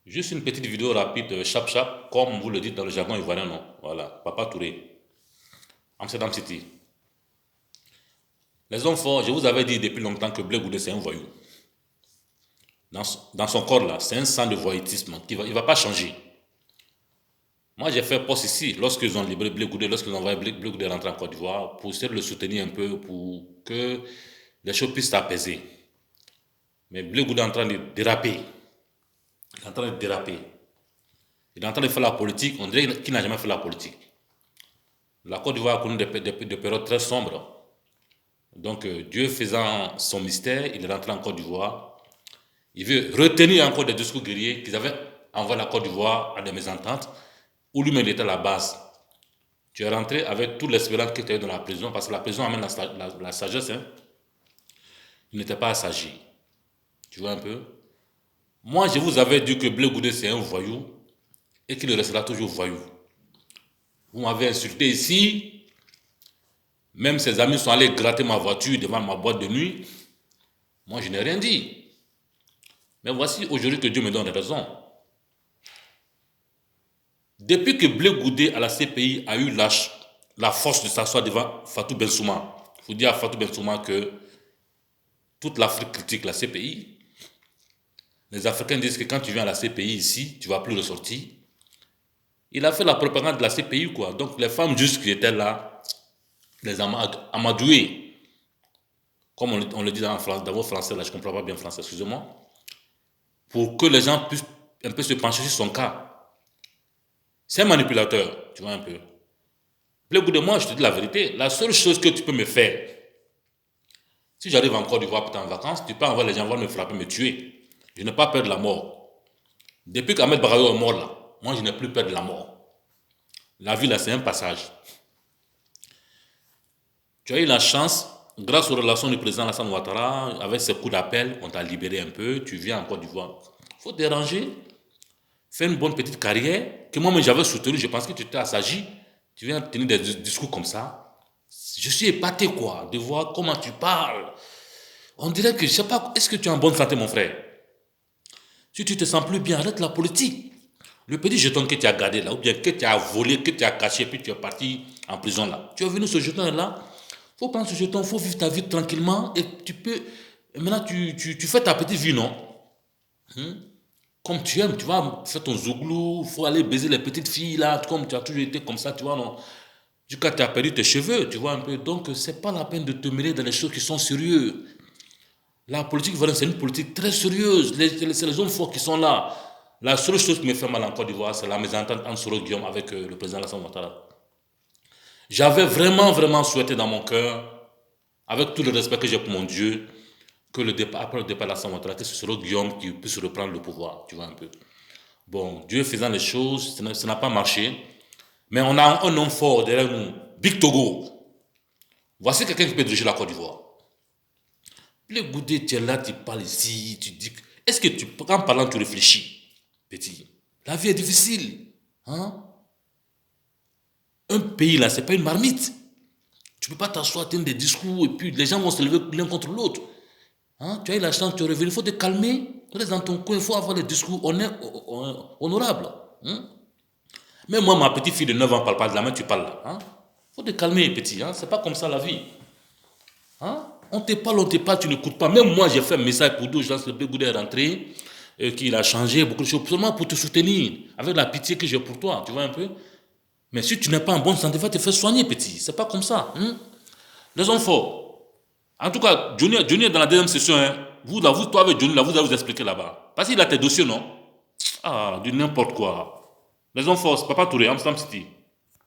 Juste une petite vidéo rapide, chap chap, comme vous le dites dans le jargon ivoirien, non? Voilà, Papa Touré, Amsterdam City. Les hommes forts, je vous avais dit depuis longtemps que Blé Goudé c'est un voyou. Dans son corps là, c'est un sang de voyoutisme il va pas changer. Moi j'ai fait poste ici, lorsqu'ils ont libéré Blé Goudé, lorsqu'ils ont envoyé Blé Goudé rentrer en Côte d'Ivoire, pour essayer de le soutenir un peu, pour que les choses puissent s'apaiser. Mais Blé Goudé est en train de déraper. Il est en train de déraper. Il est en train de faire la politique, on dirait qu'il n'a jamais fait la politique. La Côte d'Ivoire a connu des périodes très sombres. Donc, Dieu faisant son mystère, il est rentré en Côte d'Ivoire. Il veut retenir encore des discours guerriers qu'ils avaient envoyé la Côte d'Ivoire à des mésententes, où lui-même était à la base. Tu es rentré avec toute l'espérance que tu as dans la prison, parce que la prison amène la sagesse. Hein. Il n'était pas assagi. Tu vois un peu? Moi, je vous avais dit que Blé Goudé, c'est un voyou, et qu'il restera toujours voyou. Vous m'avez insulté ici, même ses amis sont allés gratter ma voiture devant ma boîte de nuit. Moi, je n'ai rien dit. Mais voici aujourd'hui que Dieu me donne raison. Depuis que Blé Goudé à la CPI a eu la force de s'asseoir devant Fatou Bensouma, il faut dire à Fatou Bensouma que toute l'Afrique critique la CPI. Les Africains disent que quand tu viens à la CPI ici, tu ne vas plus ressortir. Il a fait la propagande de la CPI, quoi. Donc les femmes justes qui étaient là, les amadouées, comme on le dit dans vos français, là je ne comprends pas bien français, excusez-moi, pour que les gens puissent un peu se pencher sur son cas. C'est un manipulateur, tu vois un peu. Blé Goudé, moi je te dis la vérité, la seule chose que tu peux me faire, si j'arrive en Côte d'Ivoire pour être en vacances, tu peux envoyer les gens me frapper, me tuer. Je n'ai pas peur de la mort. Depuis qu'Ahmed Barayo est mort là, moi je n'ai plus peur de la mort. La vie là c'est un passage. Tu as eu la chance, grâce aux relations du président Alassane Ouattara, avec ses coups d'appel, on t'a libéré un peu, tu viens en Côte d'Ivoire. Il faut déranger, faire une bonne petite carrière, que moi-même j'avais soutenu, je pense que tu t'es assagi, tu viens tenir des discours comme ça. Je suis épaté quoi, de voir comment tu parles. On dirait que, je sais pas, est-ce que tu es en bonne santé mon frère? Si tu te sens plus bien, arrête la politique. Le petit jeton que tu as gardé là, ou bien que tu as volé, que tu as caché, puis tu es parti en prison là. Tu es venu ce jeton là, faut prendre ce jeton, faut vivre ta vie tranquillement et tu peux. Et maintenant, tu fais ta petite vie, non? Comme tu aimes, tu vas faire ton zouglou, faut aller baiser les petites filles là, comme tu as toujours été comme ça, tu vois, non? Jusqu'à tu as perdu tes cheveux, tu vois un peu. Donc, c'est pas la peine de te mêler dans les choses qui sont sérieuses. La politique ivoirienne, c'est une politique très sérieuse. C'est les hommes forts qui sont là. La seule chose qui me fait mal en Côte d'Ivoire, c'est la mésentente entre Soro Guillaume avec le président Alassane Ouattara. J'avais vraiment, vraiment souhaité dans mon cœur, avec tout le respect que j'ai pour mon Dieu, que après le départ d'Alassane Ouattara, que ce soit Guillaume qui puisse reprendre le pouvoir, tu vois un peu. Bon, Dieu faisant les choses, ça n'a pas marché, mais on a un homme fort derrière nous, Big Togo. Voici quelqu'un qui peut diriger la Côte d'Ivoire. Le Goudé, tu es là, tu parles ici, tu dis... Est-ce que en parlant, tu réfléchis, petit? La vie est difficile. Hein? Un pays là, c'est pas une marmite. Tu peux pas t'asseoir, tenir des discours et puis les gens vont se lever l'un contre l'autre. Hein? Tu as eu la chance, tu es revenu, il faut te calmer. Tu restes dans ton coin, il faut avoir des discours honorables. Hein? Même moi, ma petite fille de 9 ans ne parle pas de la main, tu parles là. Hein? Faut te calmer, petit. Hein? C'est pas comme ça la vie. Hein? On te parle, tu n'écoutes pas. Même moi, j'ai fait un message pour deux gens, le Blé Goudé est rentré, qu'il a changé beaucoup de choses, seulement pour te soutenir, avec la pitié que j'ai pour toi, tu vois un peu. Mais si tu n'es pas en bonne santé, va te faire soigner, petit. C'est pas comme ça. Hein? Les hommes forts. En tout cas, Johnny est dans la deuxième session. Hein. Toi avec Johnny, là, vous allez vous expliquer là-bas. Parce qu'il a tes dossiers, non? Ah, du n'importe quoi. Les hommes forts, c'est Papa Touré, Amsterdam City.